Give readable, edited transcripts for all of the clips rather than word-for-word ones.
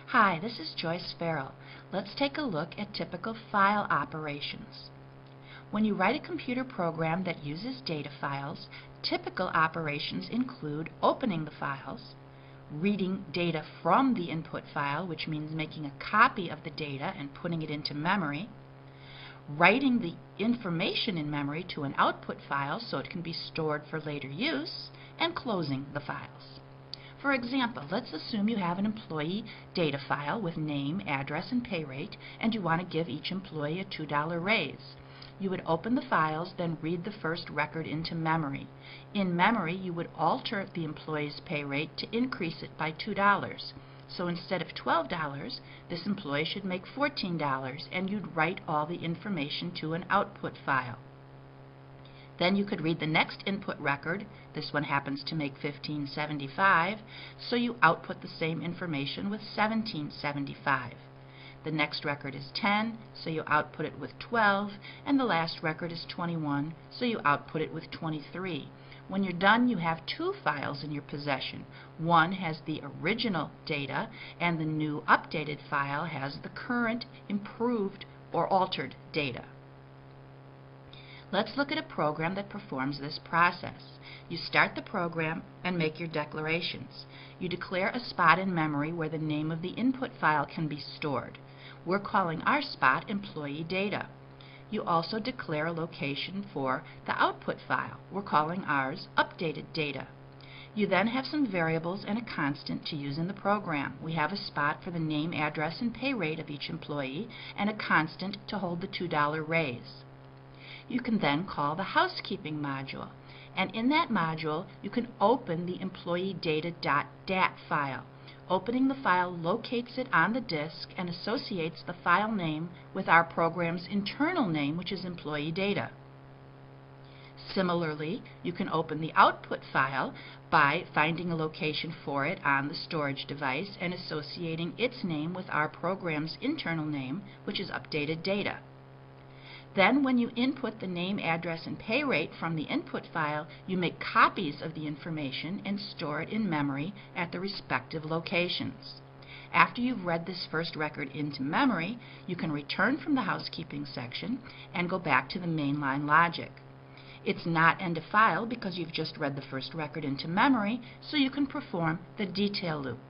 Hi, this is Joyce Farrell. Let's take a look at typical file operations. When you write a computer program that uses data files, typical operations include opening the files, reading data from the input file, which means making a copy of the data and putting it into memory, writing the information in memory to an output file so it can be stored for later use, and closing the files. For example, let's assume you have an employee data file with name, address, and pay rate, and you want to give each employee a $2 raise. You would open the files, then read the first record into memory. In memory, you would alter the employee's pay rate to increase it by $2. So instead of $12, this employee should make $14, and you'd write all the information to an output file. Then you could read the next input record. This one happens to make $15.75, so you output the same information with $17.75. The next record is 10, so you output it with 12, and the last record is 21, so you output it with 23. When you're done, you have two files in your possession. One has the original data, and the new updated file has the current, improved, or altered data. Let's look at a program that performs this process. You start the program and make your declarations. You declare a spot in memory where the name of the input file can be stored. We're calling our spot employee data. You also declare a location for the output file. We're calling ours updated data. You then have some variables and a constant to use in the program. We have a spot for the name, address, and pay rate of each employee, and a constant to hold the $2 raise. You can then call the housekeeping module, and in that module you can open the employee data.dat file. Opening the file locates it on the disk and associates the file name with our program's internal name, which is employee data. Similarly, you can open the output file by finding a location for it on the storage device and associating its name with our program's internal name, which is updated data. Then when you input the name, address, and pay rate from the input file, you make copies of the information and store it in memory at the respective locations. After you've read this first record into memory, you can return from the housekeeping section and go back to the mainline logic. It's not end of file because you've just read the first record into memory, so you can perform the detail loop.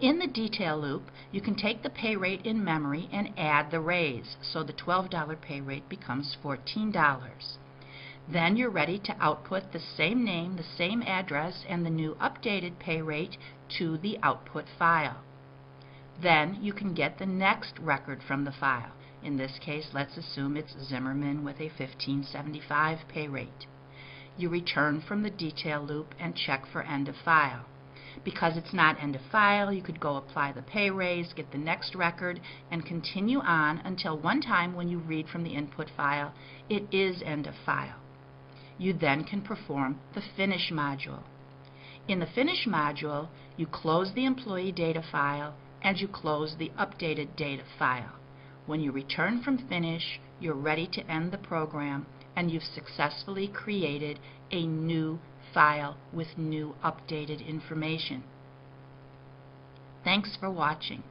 In the detail loop, you can take the pay rate in memory and add the raise, so the $12 pay rate becomes $14. Then you're ready to output the same name, the same address, and the new updated pay rate to the output file. Then you can get the next record from the file. In this case, let's assume it's Zimmerman with a $15.75 pay rate. You return from the detail loop and check for end of file. Because it's not end of file, you could go apply the pay raise, get the next record, and continue on until one time when you read from the input file, it is end of file. You then can perform the finish module. In the finish module, you close the employee data file and you close the updated data file. When you return from finish, you're ready to end the program and you've successfully created a new file with new updated information. Thanks for watching.